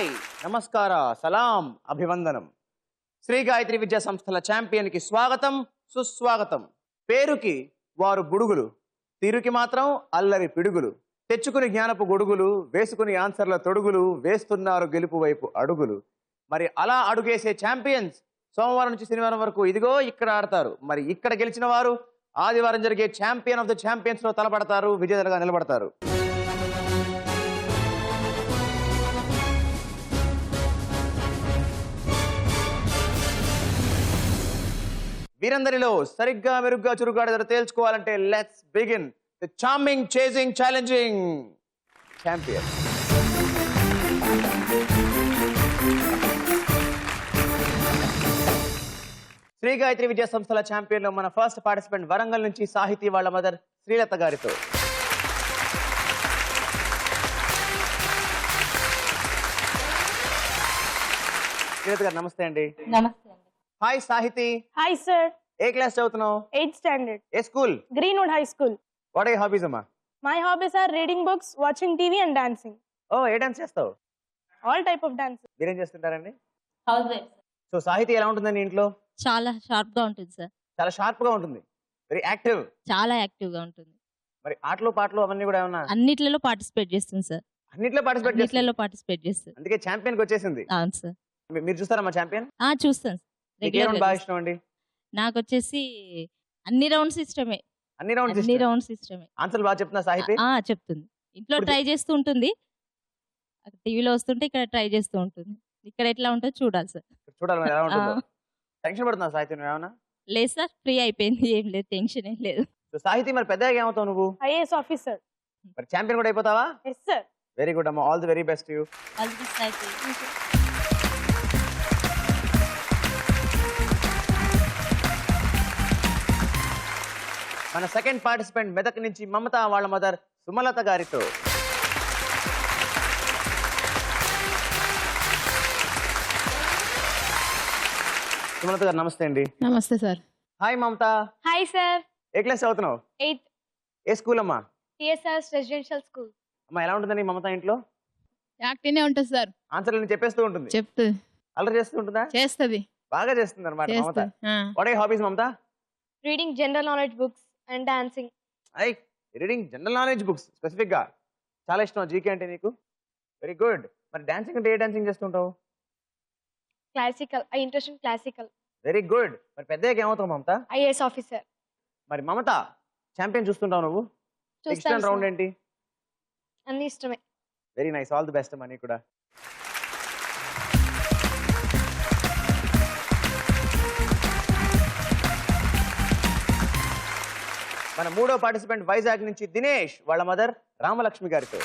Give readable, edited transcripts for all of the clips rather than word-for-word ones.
Hi, నమస్కార, సలాం, అభివందనం. శ్రీ గాయత్రి విద్యా సంస్థల ఛాంపియన్కి స్వాగతం, సుస్వాగతం. పేరుకి వారు బుడుగులు, తీరుకి మాత్రం అల్లరి పిడుగులు. తెచ్చుకుని జ్ఞానపు గొడుగులు, వేసుకుని ఆన్సర్ల తొడుగులు, వేస్తున్నారు గెలుపు వైపు అడుగులు. మరి అలా అడుగేసే ఛాంపియన్స్ సోమవారం నుంచి శనివారం వరకు ఇదిగో ఇక్కడ ఆడతారు. మరి ఇక్కడ గెలిచిన వారు ఆదివారం జరిగే ఛాంపియన్ ఆఫ్ ద ఛాంపియన్స్ లో తలపడతారు, విజేతలుగా నిలబడతారు. వీరందరిలో సరిగ్గా మెరుగ్గా చురుగాడేదో తేల్చుకోవాలంటే let's begin the charming, chasing, challenging champion. Shri Gayatri విద్యా సంస్థల ఛాంపియన్ లో మన ఫస్ట్ పార్టిసిపెంట్ వరంగల్ నుంచి సాహితీ వాళ్ళ మదర్ శ్రీలత గారితో. శ్రీలత గారు నమస్తే అండి. నమస్తే అండి. హాయ్ సాహితీ. Hi sir. ఏ క్లాస్ చదువుతున్నావు? 8th standard. ఏ school? Greenwood high school. What are your hobbies అమ్మా? My hobbies are reading books, watching TV and dancing. Oh, ఏ డాన్స్ చేస్తావు? All type of dance. మీరేం చేస్తుంటారండి? House wife. సో సాహితీ ఎలా ఉంటుందండి ఇంట్లో? చాలా షార్ప్ గా ఉంటుంది సార్. చాలా షార్ప్ గా ఉంటుంది, వెరీ యాక్టివ్. చాలా యాక్టివ్ గా ఉంటుంది. మరి ఆటలు పాటలు అవన్నీ కూడా ఏమన్నా? అన్నిట్లలో పార్టిసిపేట్ చేస్తుంది సార్. అన్నిట్లో పార్టిసిపేట్ చేస్తుంది, అన్నిట్లలో పార్టిసిపేట్ చేస్తుంది. అందుకే ఛాంపియన్ కి వచ్చేసింది. అవును సార్. మీరు చూస్తారమ్మా ఛాంపియన్? చూస్తాను రెగ్యులర్. బాగా ఇష్టం అండి నాకు వచ్చేసి అన్ని రౌండ్స్ ఇష్టమే. అన్ని రౌండ్స్ ఇష్టమే. ఆన్సర్ బాగా చెప్తున్నా సాహితీ? చెప్తుంది. ఇంట్లో ట్రై చేస్తూ ఉంటుంది, టీవీలో వస్తుంటే ఇక్కడ ట్రై చేస్తూ ఉంటుంది. ఇక్కడ ఎట్లా ఉంటుందో చూడాలి సార్. చూడాలి మరి ఎలా ఉంటుందో. టెన్షన్ పడుతున్నా సాహితీ నువ్వు ఏమన్నా? లేదు సార్, ఫ్రీ అయిపోయింది, ఏం లేదు, టెన్షన్ ఏం లేదు. సో సాహితీ మరి పెద్దగా ఏమవుతావు నువ్వు? IAS officer. మరి ఛాంపియన్ కూడా అయిపోతావా? Yes sir. వెరీ గుడ్ అమ్మా, all the very best you. మన సెకండ్ పార్టిసిపెంట్ మెదక్ నుంచి మమత వాళ్ళ మదర్ సుమలత గారితో. సుమలత గారు నమస్తే అండి. నమస్తే sir. Hi Mamata. Hi sir. ఏ క్లాస్ చదువుతున్నావు? 8th. ఏ స్కూల్ అమ్మా? TSR residential school. అమ్మా ఎలా ఉంటుందండి మమత ఇంట్లో? యాక్టివ్నే ఉంటుంది సార్. ఆన్సర్లు చెప్పేస్తూ ఉంటుంది, చెప్తుంది, అల్లరి చేస్తూ ఉంటుందా? చేస్తుంది, బాగా చేస్తుంది అనమాట Mamata. What are hobbies Mamata? Reading general knowledge books and dancing. Reading general knowledge books specific గా చాలా ఇష్టం. జీకే అంటే నీకు? Very good. మరి డాన్సింగ్ అంటే ఏ డాన్సింగ్ చేస్తుంటావు? Classical. I interest in classical. Very good. మరి పెద్దగా ఏమవుతావు మమత? IAS officer. మరి మమత ఛాంపియన్ చూస్తుంటావు నువ్వు? నెక్స్ట్ రౌండ్ ఏంటి? అన్ని ఇష్టమే. Very nice, all the best money కూడా. మన మూడో పార్టిసిపెంట్ వైజాగ్ నుంచి దినేష్ వాళ్ళ మదర్ రామలక్ష్మి గారితో.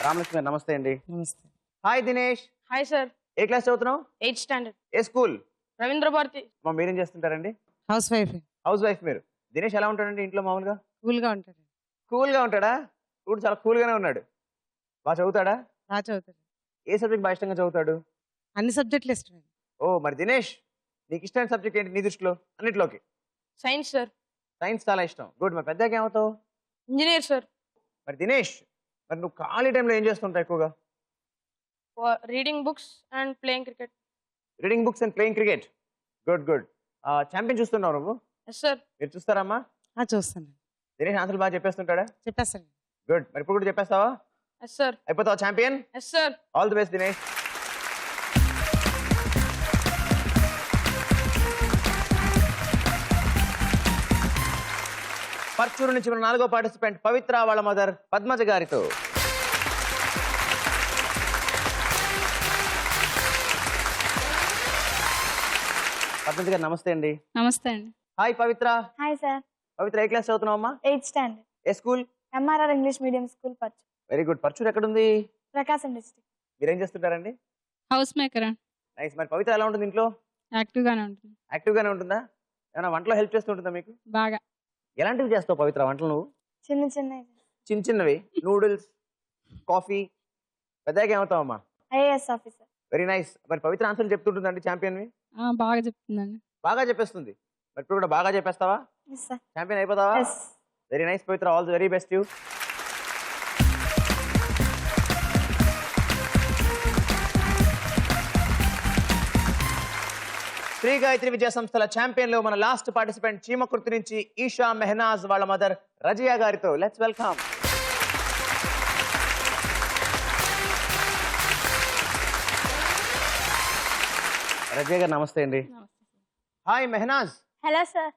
రామలక్ష్మి గారు నమస్తే అండి. నమస్తే. హాయ్ దినేష్. Hi sir. ఏ క్లాస్ చదువుతున్నావు? 8th standard. ఏ స్కూల్? రవీంద్ర భారతి. మీరేం చేస్తుంటారండి? House wife. హౌస్ వైఫ్ మీరు. దినేష్ ఎలా ఉంటాడండి ఇంట్లో మామూలుగా? కూల్ గా ఉంటాడు. కూల్ గా ఉంటాడా? ఇప్పుడు చాలా కూల్ గానే ఉన్నాడు. బాగా చదువుతాడా? బాగా చదువుతాడు. ఏ సబ్జెక్ట్ బాగా ఇష్టంగా చదువుతాడు? అన్ని సబ్జెక్టులు ఇష్టమే. ఓ, మరి దినేష్ నీకు ఇష్టమైన సబ్జెక్ట్ ఏంటి నీ దృష్టిలో అన్నిట్లోకి? Science sir. సైన్స్ చాలా ఇష్టం. గుడ్. మరి పెద్దగా ఏమవుతావు? Engineer sir. మరి దినేష్, మరి నువ్వు ఖాళీ టైంలో ఏం చేస్తుంటావు ఎక్కువగా? Reading books and playing cricket. Reading books and playing cricket. Good good. Champion చూస్తున్నావు నువ్వు? Yes sir. మీరు చూస్తారమ్మా? చూస్తాను. దినేష్ ఆన్సర్ బాగా చెప్పేస్తుంటాడా? చెప్పేస్తాను. గుడ్. మరి ఇప్పుడు కూడా చెప్పేస్తావా? Yes sir. అయిపోతావా champion? Yes sir. All the best Dinesh. Parchur నుంచి మన నాలుగో పార్టిసిపెంట్ పవిత్ర వాళ్ళ మదర్ పద్మజ గారితో. పద్మజ గారు నమస్తే అండి. నమస్తే అండి. Hi Pavitra. Hi sir. Pavitra ఏ క్లాస్ చదువుతున్నావు అమ్మా? 8th standard. ఏ school? MRR English medium school పర్చు. Very good. పర్చూరు ఎక్కడుంది? ప్రకాశం డిస్ట్రిక్ట్. మీరేం చేస్తుంటారండి? House maker. నైస్. మరి పవిత్ర ఎలా ఉంటుంది ఇంట్లో? యాక్టివ్ గానే ఉంటుంది. యాక్టివ్ గానే ఉంటుందా? ఏమైనా వంటలో హెల్ప్ చేస్తుంటుందా మీకు? బాగా. ఎలాంటివి చేస్తావు పవిత్ర వంటలు నువ్వు? చిన్న చిన్నవి, నూడిల్స్, కాఫీ. పెద్దగా ఏమవుతావమ్మా? IAS officer. Very nice. మరి పవిత్ర ఆన్సర్లు చెప్తుంటుందండి ఛాంపియన్? బాగా చెప్తుందండి. బాగా చెప్పేస్తుంది. మరి ఇప్పుడు కూడా బాగా చెప్పేస్తావా? ఛాంపియన్ అయిపోతావా? Very nice Pavitra, all the very best you. Shri Gayatri విద్యా సంస్థల ఛాంపియన్ లో మన లాస్ట్ పార్టిసిపెంట్ చీమకుర్తి నుంచి ఈషా మెహనాజ్ వాళ్ళ మదర్ రజియా గారితో లెట్స్ వెల్కమ్. రజియా గారు నమస్తే అండి. Hi Mehnaz. Hello sir.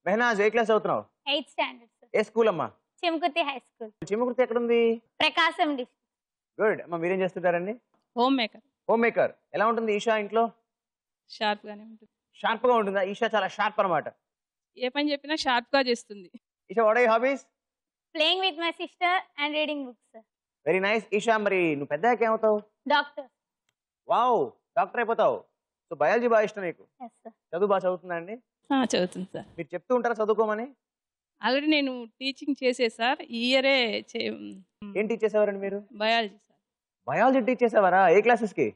Mehnaz ఏ క్లాస్ అవుతున్నావు? 8th standard sir. ఏ స్కూల్ అమ్మా? చిమ్కుతి హై స్కూల్. చీమకుర్తి ఎక్కడుంది? ప్రకాశం డిస్ట్రిక్ట్. గుడ్ అమ్మా. మీరేం చేస్తుంటారండి? Home maker. Home maker. ఎలా ఉంటుంది ఈషా ఇంట్లో? షార్ప్ గానే ఉంటుంది. షార్ప్ గా ఉంటుందా? ఈషా చాలా షార్ప్ అన్నమాట. ఏ పని చెప్పినా షార్ప్ గా చేస్తుంది. Isha what are your hobbies? Playing with my sister and reading books sir. Very nice. Isha మరి నువ్వు పెద్దగా ఏమవుతావు? డాక్టర్. వావ్, డాక్టర్ అయిపోతావు. సో బయాలజీ బాగా ఇష్టం నీకు? Yes sir. చదువు బాగా చదువుతుందా అండి? చదువుతుంది సార్. మీరు చెప్తూ ఉంటారా చదువుకోమని? ఆల్రెడీ నేను టీచింగ్ చేసే సార్. ఈ ఇయరే ఏం టీచ్ చేసేవారండి మీరు? Biology sir. బయాలజీ టీచ్ చేసేవారా? ఏ క్లాసెస్ కి?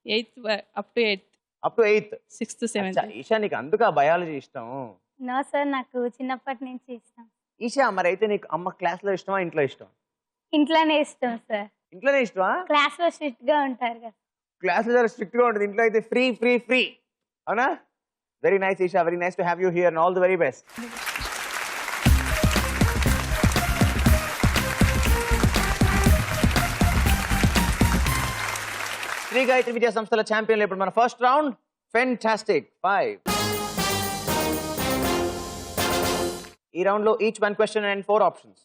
8th up to 8th. Up to 8th. 6th 7th. Esha నీకు అందుకా బయాలజీ ఇష్టం? నో సార్, నాకు చిన్నప్పటి నుంచి ఇష్టం. ఈషా మరి అయితే నీకు అమ్మ క్లాస్ లో ఇష్టమా ఇంట్లో ఇష్టం? ఇంట్లోనే ఇష్టం సార్. ఇంట్లోనే ఇష్టమా? క్లాస్ లో స్ట్రిక్ట్ గా ఉంటారు కదా. క్లాస్ లో స్ట్రిక్ట్ గా ఉంటుంది, ఇంట్లో అయితే ఫ్రీ ఫ్రీ ఫ్రీ. అవునా? Very nice Isha, very nice to have you here and all the very best. Shri Gayatri విద్యా సంస్థల ఛాంపియన్ ఇప్పుడు మన ఫస్ట్ రౌండ్ ఫెంటాస్టిక్ 5. ఈ రౌండ్ లో each 1 question and 4 options.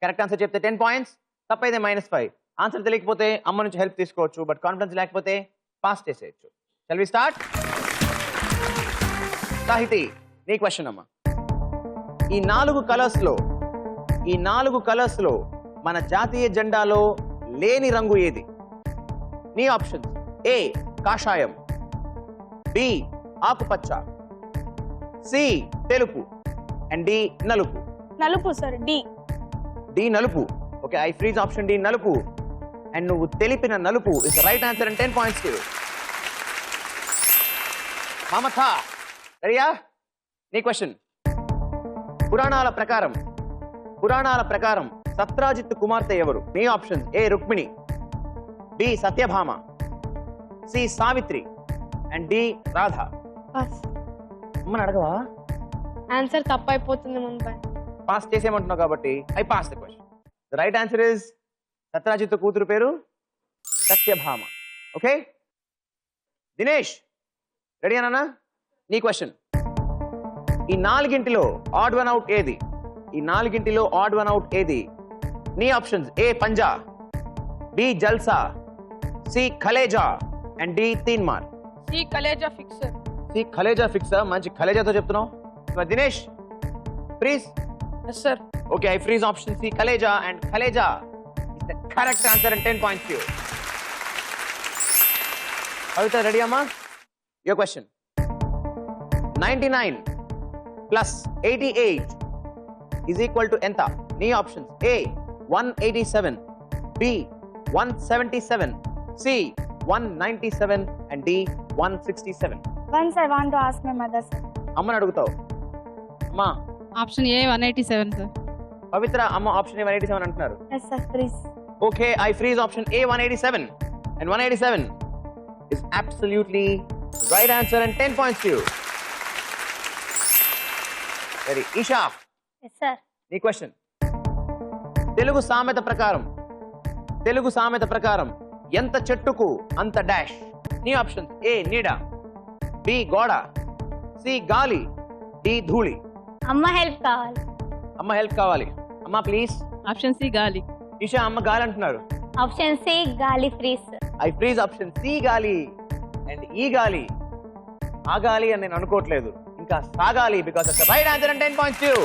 Correct answer చెప్తే 10 పాయింట్స్, తప్పైతే -5. ఆన్సర్ తెలియకపోతే అమ్మ నుంచి హెల్ప్ తీసుకోవచ్చు, బట్ కాన్ఫిడెన్స్ లేకపోతే పాస్ చేసేయచ్చు. Shall we start? సాహితి, నీ క్వశ్చన్ అమ్మా. ఈ 4 కలర్స్ లో మన జాతీయ జెండాలో లేని రంగు ఏది? నీ ఆప్షన్స్: ఏ కాషాయం, బి ఆకుపచ్చ, సి తెలుపు అండ్ డి నలుపు. నలుపు సార్. డి నలుపు. Okay, I freeze option D నలుపు. అండ్ నువ్వు తెలిపిన నలుపు is the right answer and 10 points to you. Mamata, రెడీయా? నీ క్వశ్చన్. పురాణాల ప్రకారం సత్రాజిత్తు కుమార్తె ఎవరు? నీ options: A Rukmini, B Satyabhama, C Savitri and D Radha. అమ్మని అడగవా? ఆన్సర్ తప్పైపోతుంది ముందు. పాస్ చేసేయమంటున్నావు కాబట్టి I pass the question. The right answer is Satrajit కూతురు పేరు సత్యభామ. ఓకే దినేష్, రెడీ అన్నా? నీ క్వశ్చన్. ఈ 4గింటిలో ఆడ్ వన్ అవుట్ ఏది? నీ options: A Panja, B Jalsa, C Khaleja and D Teenmaar. C Khaleja fix sir. C Khaleja fix sir. మంచి ఖలేజాతో చెప్తున్నావు. Dinesh please. Yes sir. Okay, I freeze option C Khaleja and Khaleja is the correct answer and 10 points to you. Pavitra, ready అమ్మా? Your question. 99 plus 88 is equal to ఎంత? నీ options: A 187, B 177, C 197 and D 167. Once I want to ask my mother sir. అమ్మని అడుగుతావు. అమ్మా option A 187 sir. పవిత్ర, అమ్మ option A 187 అంటున్నారు. Yes sir, please. Okay, I freeze option A 187 and 187 is absolutely right answer and 10 points to you. Very Isha, Yes sir. నీ question. Telugu సామెత ప్రకారం ఎంత చెట్టుకు అంత డాష్. నీ ఆప్షన్: ఏ నీడ, బి గోడ, సి గాలి, డి ధూళి. అమ్మ హెల్ప్ కావాలి. అమ్మ ప్లీజ్. ఆప్షన్ సి గాలి. ఇషా, అమ్మ గాలి అంటున్నారు. ఆప్షన్ సి గాలి freeze sir. I freeze option C గాలి అండ్ ఈ గాలి. ఆ గాలి అని నేను అనుకోవట్లేదు, ఇంకా సాగాలి, because of the right answer and 10 points to you.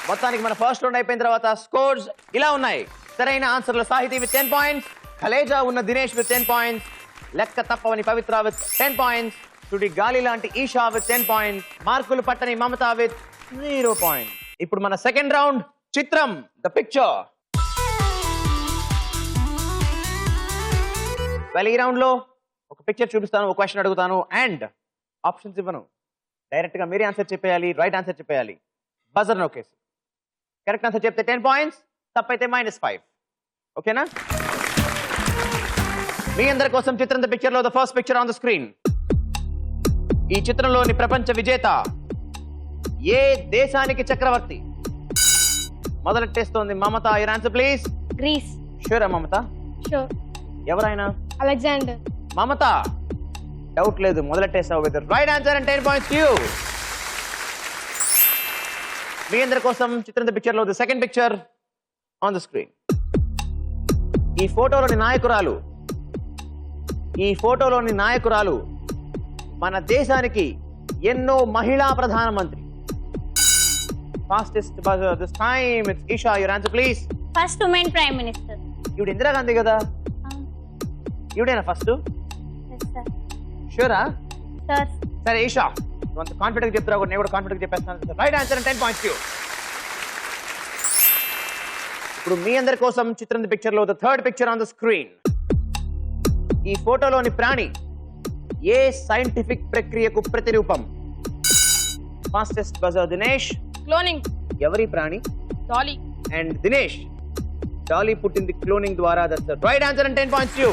మొత్తానికి మన ఫస్ట్ రౌండ్ అయిపోయిన తర్వాత స్కోర్స్ ఇలా ఉన్నాయి. సరైన ఆన్సర్లు సాహితీ విత్ 10 పాయింట్స్, ఖలేజా ఉన్న దినేష్ విత్ 10 పాయింట్స్, లెక్క తప్పవని పవిత్ర విత్ 10 పాయింట్స్, తుడి గాలి లాంటి ఈషా విత్ 10 పాయింట్స్, మార్కులు పట్టని మమత విత్ 0 పాయింట్స్. ఇప్పుడు మన సెకండ్ రౌండ్ చిత్రం, ద పిక్చర్. ఈ రౌండ్ లో ఒక పిక్చర్ చూపిస్తాను, ఒక క్వశ్చన్ అడుగుతాను అండ్ ఆప్షన్స్ ఇవ్వను. డైరెక్ట్ గా మీరే ఆన్సర్ చెప్పేయాలి, రైట్ ఆన్సర్ చెప్పేయాలి. బజర్ నొక్కేసి. కరెక్ట్ ఆన్సర్ చెప్తే 10 పాయింట్స్, తప్పైతే -5. ఓకేనా? మీ అందరి కోసం చిత్రం ద పిక్చర్ లో the first picture on the screen. ఈ చిత్రంలోని ప్రపంచ విజేత ఏ దేశానికి చక్రవర్తి? మొదలెట్టేస్తోంది Mamata. Your answer please. Greece. షూరా మమత? Sure. ఎవరైనా? Alexander. మమత డౌట్ లేదు, మొదలెట్టేసావు with right answer and 10 points you. మీ అందరి కోసం చిత్రం ద పిక్చర్ లో the second picture on the screen. ఈ ఫోటోలోని నాయకురాలు మన దేశానికి ఎన్నో మహిళా ప్రధానమంత్రి. Fastest buzzer this time. It's Esha. Your answer please. First women prime minister. ఇవిడ ఇందిరాగాంధీ కదా? ఇవిడేనా ఫస్ట్? షూరా? సార్. సరే ఈషా, నువ్వు అంత కాన్ఫిడెంట్ చెప్తున్నావు, నేను కూడా కాన్ఫిడెంట్ చెప్పేస్తాను. Right answer and 10 points you. ఇప్పుడు మీ అందరి కోసం చిత్రం ది పిక్చర్ లో the third picture on the screen. ఈ ఫోటోలోని ప్రాణి ఏ సైంటిఫిక్ ప్రక్రియకు ప్రతిరూపం? Fastest buzzer Dinesh. Cloning. ఎవరి ప్రాణి? Dolly. అండ్ దినేష్, డాలీ పుట్టింది క్లోనింగ్ ద్వారా. That's the right answer and 10 points you.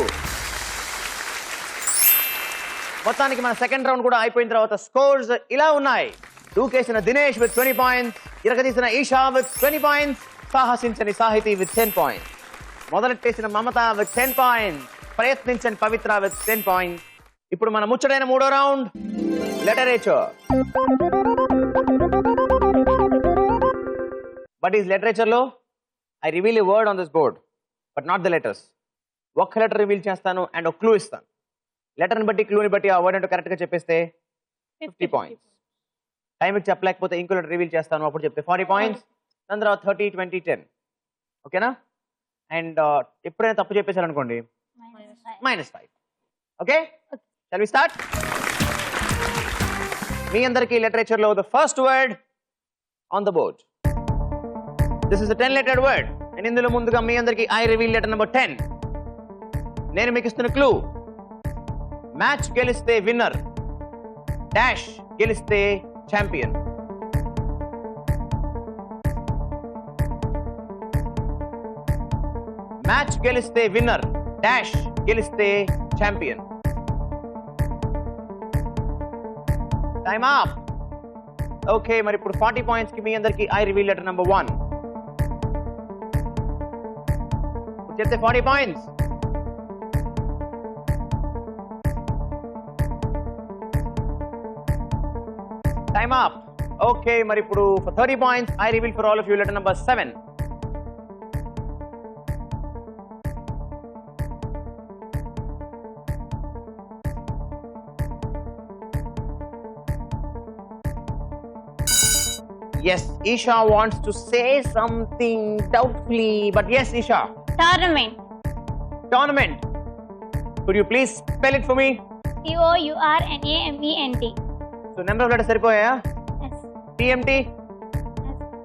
మొత్తానికి మన సెకండ్ రౌండ్ కూడా అయిపోయిన తర్వాత స్కోర్స్ ఇలా ఉన్నాయి. దూకేసిన దినేష్ విత్ 20 పాయింట్స్, ఇరగదీసిన ఈషా విత్ 20 పాయింట్స్, సాహసించని సాహితీ విత్ 10 పాయింట్స్, మొదలెట్టేసిన మమత విత్ 10 పాయింట్స్, ప్రయత్నించని పవిత్ర విత్ 10 పాయింట్స్. ఇప్పుడు మన ముచ్చటైన మూడో round literature. What is literature లో? I reveal a word on this board, but not the letters. ఒక్క లెటర్ రివీల్ చేస్తాను అండ్ ఒక క్లూ ఇస్తాను. లెటర్ని బట్టి క్లూని బట్టి ఆ వర్డ్ అంటే కరెక్ట్గా చెప్పేస్తే 50 పాయింట్స్. టైంకి చెప్పలేకపోతే ఇంకో లెటర్ రివీల్ చేస్తాను, అప్పుడు చెప్తే 40 పాయింట్స్. దాని తర్వాత 30, 20, 10. ఓకేనా? అండ్ ఎప్పుడైనా తప్పు చెప్పేశారనుకోండి -5. Okay, shall we start? మీ అందరికీ లిటరేచర్లో the first word on the board. This is a 10-lettered word. And ఇందులో ముందుగా మీ అందరికి ఐ రివీల్ లెటర్ నెంబర్ 10. నేను మీకు ఇస్తున్న క్లూ, మ్యాచ్ గెలిస్తే విన్నర్, డాష్ గెలిస్తే ఛాంపియన్. మ్యాచ్ గెలిస్తే విన్నర్, డాష్ గెలిస్తే ఛాంపియన్. Time up. ఓకే, మరి ఇప్పుడు 40 పాయింట్స్ కి మీ అందరికి ఐ రివీల్ లెటర్ నెంబర్ 1. చెప్తే 40 పాయింట్స్. Time up. ఓకే, మరి ఇప్పుడు for 30 points I reveal for all of you letter number 7. Yes, Isha wants to say something doubtfully, but yes, Isha. Tournament. Tournament. Could you please spell it for me? TOURNAMENT. So number of letters సరిపోయా? Yes. TMT.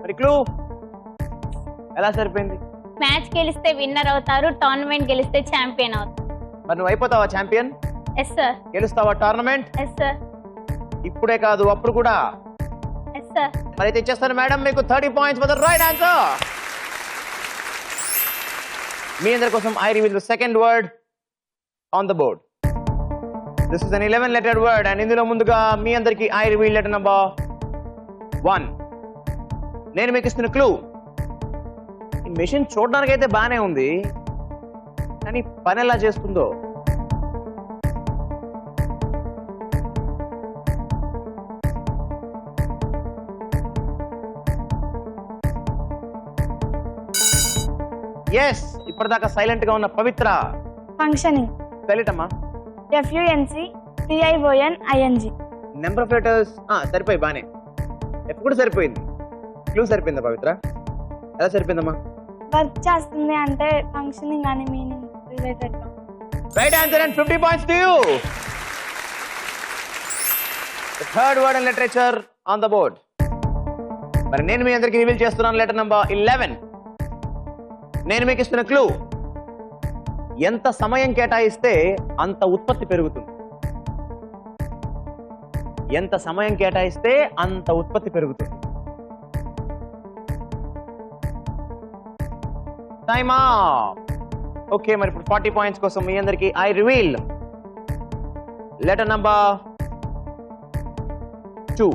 మరి clue ఎలా సరిపోయింది? Match గెలిస్తే winner అవుతారు, tournament గెలిస్తే champion అవుతారు. మరి నువ్వు అయిపోతావా ఛాంపియన్? Yes sir. గెలుస్తావా టోర్నమెంట్? Yes sir. ఇప్పుడే కాదు, అప్పుడు కూడా. Yes sir. మరి అయితే ఇచ్చేస్తాను మేడం మీకు 30 points for the right answer. మీ అందరి కోసం I reveal the second word on the board. This is an 11-lettered word and ఇందులో ముందుగా మీ అందరికి ఐ రివీల్ లెటర్ నెంబర్ 1. నేను మీకు ఇస్తున్న క్లూ, ఈ మెషిన్ చూడడానికి అయితే బాగానే ఉంది, కానీ పని ఎలా చేస్తుందో. ఎస్, ఇప్పటిదాకా సైలెంట్ గా ఉన్న పవిత్ర. Functioning. తెలియటమ్మా. FUNCTIONING. నెంబర్ ఆఫ్ లెటర్స్ సరిపోయి బానే. ఎఫ్ కూడా సరిపోయింది. క్లూ సరిపోయిందా పవిత్ర? ఎలా సరిపోయిందమ్మా? వర్క్ చేస్తుంది అంటే ఫంక్షనింగ్ అని మీనింగ్ రిలేటెడ్ గా. Right answer and 50 points to you. The third word in literature on the board. మరి నేను మీ అందరికి రివీల్ చేస్తున్నాను లెటర్ నెంబర్ 11. నేను మీకు ఇస్తున్న క్లూ, ఎంత సమయం కేటాయిస్తే అంత ఉత్పత్తి పెరుగుతుంది. ఎంత సమయం కేటాయిస్తే అంత ఉత్పత్తి పెరుగుతుంది. టైమ్ ఓకే, మరి ఇప్పుడు 40 పాయింట్స్ కోసం మీ అందరికి ఐ రివీల్ లెటర్ నంబర్ 2.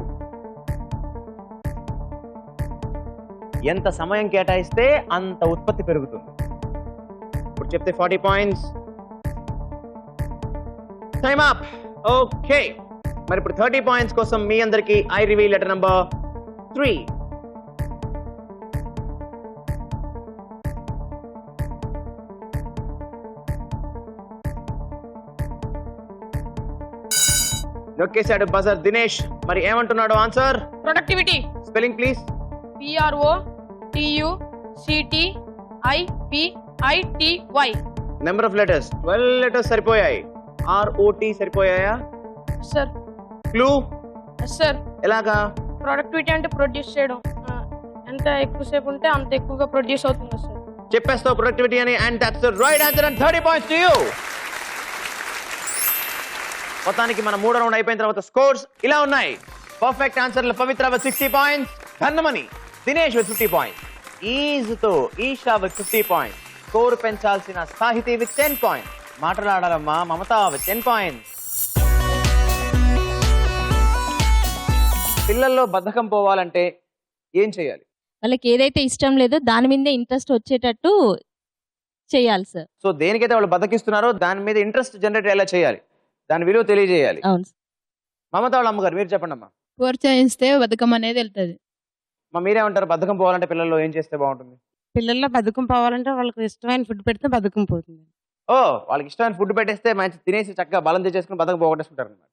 ఎంత సమయం కేటాయిస్తే అంత ఉత్పత్తి పెరుగుతుంది. ఇప్పుడు చెప్తే 40 పాయింట్స్. Time up. ఓకే, మరి ఇప్పుడు 30 పాయింట్స్ కోసం మీ అందరికి ఐ రివీల్ లెటర్ నంబర్ 3. నొక్కేశాడు బజర్ దినేష్. మరి ఏమంటున్నాడు answer? Productivity. Spelling please. PROTUCTIPITY. Number of letters 12 letters సరిపోయాయి. ROT సరిపోయాయా? సార్. క్లూ సార్, ఎలాగా? ప్రొడక్టివిటీ అంటే ప్రొడ్యూస్ చేయడం. ఎంత ఎక్కువసేపు ఉంటే అంత ఎక్కువగా ప్రొడ్యూస్ అవుతుంది సార్. చెప్పేస్తావు ప్రొడక్టివిటీ అని. And that's the right answer and 30 points to you. మొత్తానికి మన 3వ రౌండ్ అయిపోయిన తర్వాత స్కోర్స్ ఇలా ఉన్నాయి. పర్ఫెక్ట్ ఆన్సర్ల పవిత్ర విత్ 60 పాయింట్స్, ధన్మని దినేష్ విత్ 50 పాయింట్స్, ఈజ్తో ఈషా విత్ 50 పాయింట్స్, స్కోర్ పెంచాల్సిన సాహితీ విత్ 10 పాయింట్స్, మాట్లాడాలమ్మా మమత విత్ 10 పాయింట్స్. పిల్లల్లో బద్ధకం పోవాలంటే ఏం చేయాలి? వాళ్ళకి ఏదైతే ఇష్టం లేదో దాని మీదే ఇంట్రెస్ట్ వచ్చేటట్టు చేయాలి సార్. సో దేనికైతే వాళ్ళు బద్దకిస్తున్నారో దాని మీద ఇంట్రెస్ట్ జనరేట్ ఎలా చేయాలి, దాని విలువ తెలియజేయాలి. అవును. మమత వాళ్ళ అమ్మగారు మీరు చెప్పండి అమ్మా. ప్రోత్సహిస్తే బతుకం అనేది వెళ్తుంది. మీరేమంటారు? బద్ధకం పోవాలంటే పిల్లల్లో ఏం చేస్తే బాగుంటుంది? పిల్లల్లో బతుకం పోవాలంటే వాళ్ళకి ఇష్టమైన ఫుడ్ పెడితే బతుకం పోతుంది. ఓ, వాళ్ళకి ఇష్టమైన ఫుడ్ పెట్టేస్తే మంచి తినేసి చక్కగా బలం తెచ్చేసుకుని బతక పోగొట్టేసుకుంటారు అనమాట.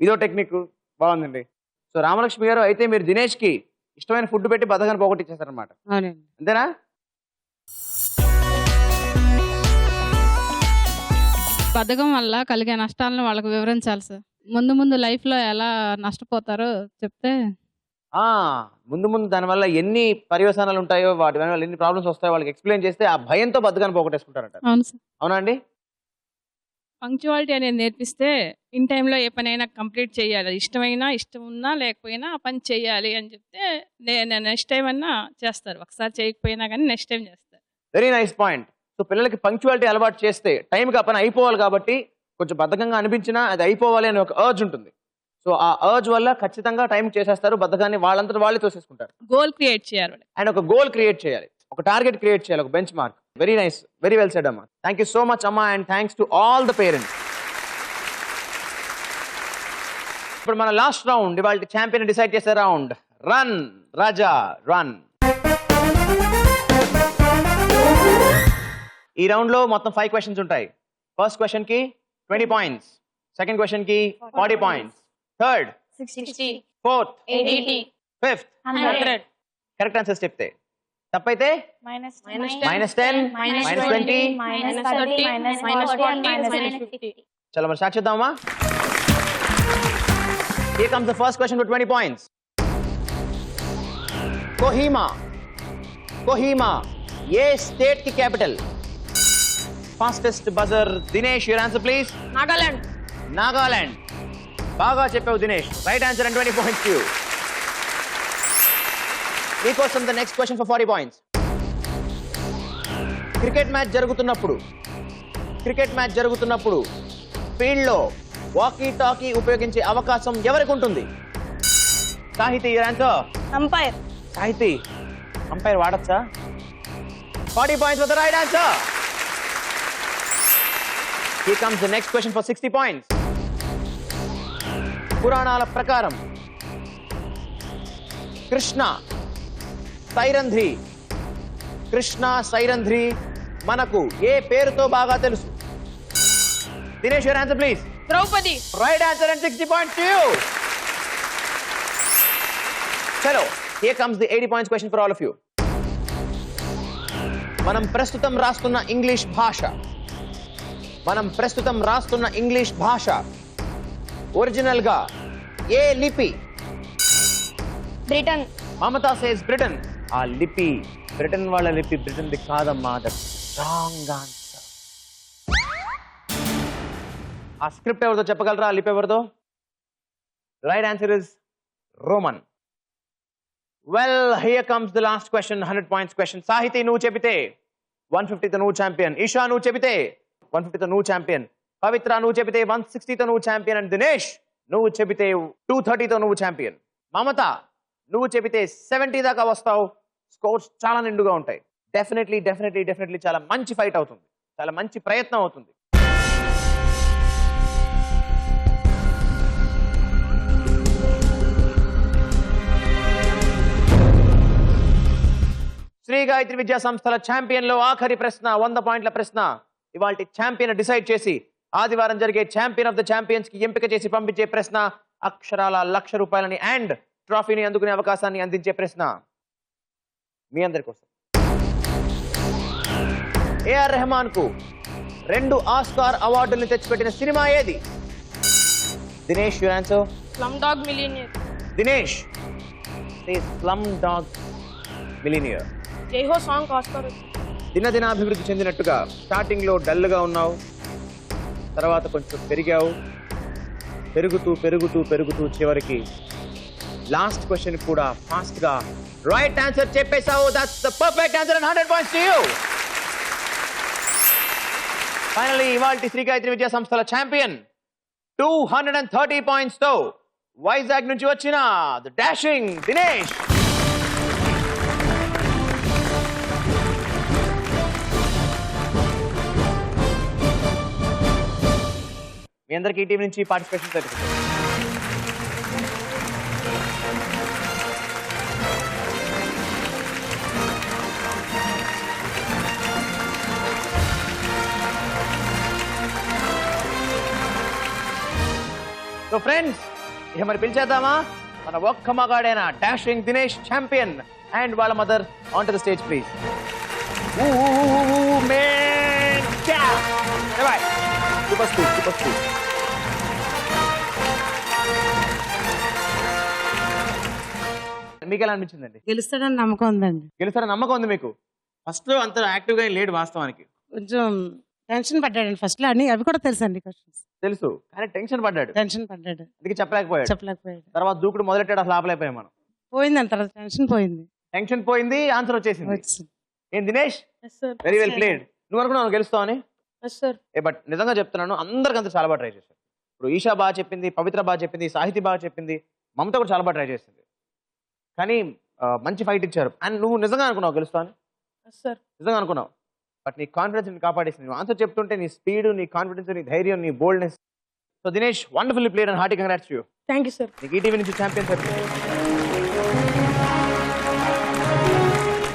ఇదో టెక్నిక్ బాగుందండి. సో రామలక్ష్మి గారు, అయితే మీరు దినేష్ కి ఇష్టమైన ఫుడ్ పెట్టి బతకని పోగొట్టించేస్తారు అనమాట, అవునండి. అంతేనా? బద్ధకం వల్ల కలిగే నష్టాలను వాళ్ళకి వివరించాలి సార్. ముందు లైఫ్ లో ఎలా నష్టపోతారో చెప్తే ముందు దానివల్ల ఎన్ని పర్యవసానాలు ఉంటాయో, వాటి వల్ల ఎన్ని ప్రాబ్లమ్స్ వస్తాయో వాళ్ళకి ఎక్స్ప్లెయిన్ చేస్తే ఆ భయంతో బతకని పోగొట్టేసుకుంటారట. అవును సార్. అవునా అండి? పంక్చువాలిటీ అనేది నేర్పిస్తే ఇన్ టైంలో ఏ పనైనా కంప్లీట్ చేయాలి. ఇష్టం ఉన్నా లేకపోయినా ఆ పని చేయాలి అని చెప్తే నెక్స్ట్ టైం అన్నా చేస్తారు. ఒకసారి చేయకపోయినా కానీ నెక్స్ట్ టైం చేస్తారు. Very nice point. సో పిల్లలకి పంక్చువాలిటీ అలవాటు చేస్తే టైంకి ఆ పని అయిపోవాలి కాబట్టి కొంచెం బద్ధకంగా అనిపించినా అది అయిపోవాలి అనే ఒక అర్జ్ ఉంటుంది. సో ఆ అర్జ్ వల్ల ఖచ్చితంగా టైం చేసేస్తారు, బద్ధకాన్ని వాళ్ళంతా వాళ్ళే తోసేసుకుంటారు. గోల్ క్రియేట్ చేయాలి. అండ్ ఒక గోల్ క్రియేట్ చేయాలి, ఒక టార్గెట్ క్రియేట్ చేయాలి, ఒక bench mark. Very nice, very well said అమ్మా. థ్యాంక్ యూ సో మచ్ అమ్మా, and thanks to all the parents. ఇప్పుడు మన లాస్ట్ రౌండ్, ఇవాళ ఛాంపియన్ డిసైడ్ చేసే రౌండ్. రన్ రాజా రన్. ఈ రౌండ్ లో మొత్తం 5 క్వశ్చన్స్ ఉంటాయి. ఫస్ట్ క్వశ్చన్ కి 20 పాయింట్స్, సెకండ్ క్వశ్చన్ కి 40 points, third 60, fourth 80, fifth 100. Correct answers చెప్తే. తప్పైతే -10, -10, -20, -20, -30, -40, -50. చలో మరి స్టార్ట్ చేద్దామా? Here comes the first question for 20 points. Kohima ఏ స్టేట్ కి capital? Fastest buzzer Dinesh, your answer please. Nagaland. బాగా చెప్పావు దినేష్, right answer and 20 points to you. మీకోసం the next question for 40 points. Cricket match జరుగుతున్నప్పుడు ఫీల్డ్ లో వాకీ టాకీ ఉపయోగించే అవకాశం ఎవరికి ఉంటుంది? Sahiti, your answer. Umpire. Sahiti, umpire వాడచ్చా? 40 points for the right answer. Here comes the next question for 60 points. పురాణాల ప్రకారం కృష్ణ సైరంధ్రి మనకు ఏ పేరుతో బాగా తెలుసు? Dinesh, your answer please. Draupadi. Right answer and 60 points to you. చలో, here comes the 80 points question for all of you. మనం ప్రస్తుతం రాస్తున్న ఇంగ్లీష్ భాష ఒరిజినల్ గా ఏ లిపి? బ్రిటన్. Mamata says Britain. ఆ లిపి బ్రిటన్ వాళ్ళ లిపి, బ్రిటన్ ది కాదమ్మా. That's wrong answer. ఆ స్క్రిప్ట్ ఎవరిదో చెప్పగలరా? ఆ లిపి ఎవరిదో? Right answer is Roman. Well, here comes the last question, 100 points question. సాహితీ, నువ్వు చెబితే 150తో నువ్వు ఛాంపియన్. ఈషా నువ్వు చెబితే 150తో నువ్వు ఛాంపియన్. పవిత్ర నువ్వు చెబితే 160తో నువ్వు ఛాంపియన్. అండ్ దినేష్ నువ్వు చెబితే 230తో నువ్వు ఛాంపియన్. మమత నువ్వు చెబితే 70 దాకా వస్తావు. స్కోర్స్ చాలా నిండుగా ఉంటాయి. డెఫినెట్లీ చాలా మంచి ఫైట్ అవుతుంది, చాలా మంచి ప్రయత్నం అవుతుంది. శ్రీ గాయత్రి విద్యా సంస్థల ఛాంపియన్ లో ఆఖరి ప్రశ్న, 100 పాయింట్ల ప్రశ్న. ఇవాళ ఛాంపియన్ డిసైడ్ చేసి ఆదివారం జరిగే ఛాంపియన్ ఆఫ్ ద ఛాంపియన్స్ కి ఎంపిక చేసి పంపించే ప్రశ్న. అక్షరాల 1,00,000 రూపాయలని అండ్ ట్రోఫీని అందుకునే అవకాశాన్ని అందించే ప్రశ్న మీ అందరి కోసం. ఏఆర్ రెహమాన్ కు 2 ఆస్కార్ అవార్డుల్ని తెచ్చిపెట్టిన సినిమా ఏది? Dinesh, your answer. Slumdog Millionaire. Dinesh Slumdog Millionaire. Jai Ho song Oscar. దినదినాభివృద్ధి చెందినట్టుగా స్టార్టింగ్ లో డల్ గా ఉన్నావు, తర్వాత కొంచెం పెరిగావు, పెరుగుతూ చివరికి లాస్ట్ క్వశ్చన్ కూడా ఫాస్ట్ గా రైట్ ఆన్సర్ చెప్పేశావు. That's the perfect answer and 100 points to you. Finally ఇవాల్టి శ్రీ గాయత్రి విద్యా సంస్థల ఛాంపియన్ 230 పాయింట్స్ తో వైజాగ్ నుంచి వచ్చిన ద డాషింగ్ దినేష్. మీ అందరికీ ఈ టీం నుంచి పార్టిసిపేషన్ సర్టిఫికేట్. సో ఫ్రెండ్స్, ఇక మరి పిలిచేద్దామా మన ఒక్క మగాడైన డాషింగ్ దినేష్ ఛాంపియన్ అండ్ వాళ్ళ mother on to the stage please. Super school. మీకు ఎలా అనిపించిందండి? గెలుస్తాడని నమ్మకం ఉందండి. గెలుస్తారని నమ్మకం ఉంది మీకు? ఫస్ట్ లో అంత యాక్టివ్ గా లేడు వాస్తవానికి. కొంచెం టెన్షన్ పడ్డాడండి ఫస్ట్ లో. అన్ని అవి కూడా తెలుసండి క్వశ్చన్స్. తెలుసు, కానీ టెన్షన్ పడ్డాడు. అందుకే చెప్పలేకపోయాడు. తర్వాత దూకుడు మొదలెట్టాడు, అసలు ఆపలేకపోయాం మనం. పోయింది అంత తర్వాత టెన్షన్ పోయింది, ఆన్సర్ వచ్చేసింది. ఏం దినేష్, వెరీ వెల్ ప్లేడ్. నువ్వు అనుకున్నావు గెలుస్తావని? బట్ నిజంగా చెప్తున్నాను, అందరికంతా చాలా బాగా ట్రై చేశారు. ఇప్పుడు ఈషా బాగా చెప్పింది, పవిత్ర బాగా చెప్పింది, సాహితి బాగా చెప్పింది, మమత కూడా చాలా బాగా ట్రై చేసింది. కానీ మంచి ఫైట్ ఇచ్చారు. అండ్ నువ్వు నిజంగా అనుకున్నావు గెలుస్తావని? నిజంగా అనుకున్నావు. బట్ నీ కాన్ఫిడెన్స్ ని కాపాడేసింది. నువ్వు ఆన్సర్ చెప్తుంటే నీ స్పీడ్, నీ కాన్ఫిడెన్స్, నీ ధైర్యం, నీ boldness. So Dinesh, wonderfully played and hearty congrats to you. Thank you sir. నీకు ఈటీవీ నుంచి ఛాంపియన్ సర్టిఫికేట్.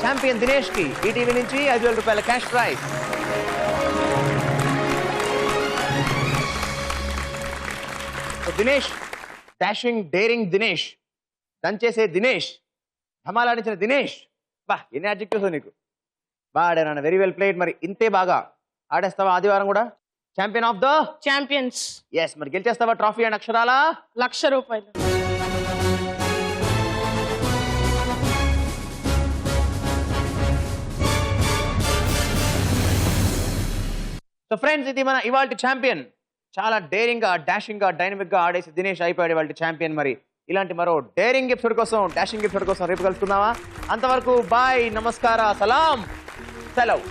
ఛాంపియన్ దినేష్ కి ఈటీవీ నుంచి 5,000 రూపాయల cash prize. Dinesh, dashing daring Dinesh, దంచేసే దినేష్, ధమాలాడించిన దినేష్. బా, ఎన్ని అడ్జెక్టివ్స్ నీకు. బాగా ఆడాను, వెరీ వెల్ ప్లేడ్. మరి ఇంతే బాగా ఆడేస్తావా ఆదివారం కూడా? Champion of the champions. Yes, మరి గెలిచేస్తావా ట్రోఫీ అండ్ అక్షరాల 1,00,000 రూపాయలు. సో ఫ్రెండ్స్, ఇది మన ఇవాల్టి ఛాంపియన్. చాలా డేరింగ్ గా, డాషింగ్ గా, డైనమిక్ గా ఆడేసి దినేష్ అయిపోయాడు ఇవాల్టి ఛాంపియన్. మరి ఇలాంటి మరో డేరింగ్ ఎపిసోడ్ కోసం, డాషింగ్ ఎపిసోడ్ కోసం రేపు కలుస్తున్నావా? అంతవరకు బాయ్, నమస్కార, సలాం, సెలవ్.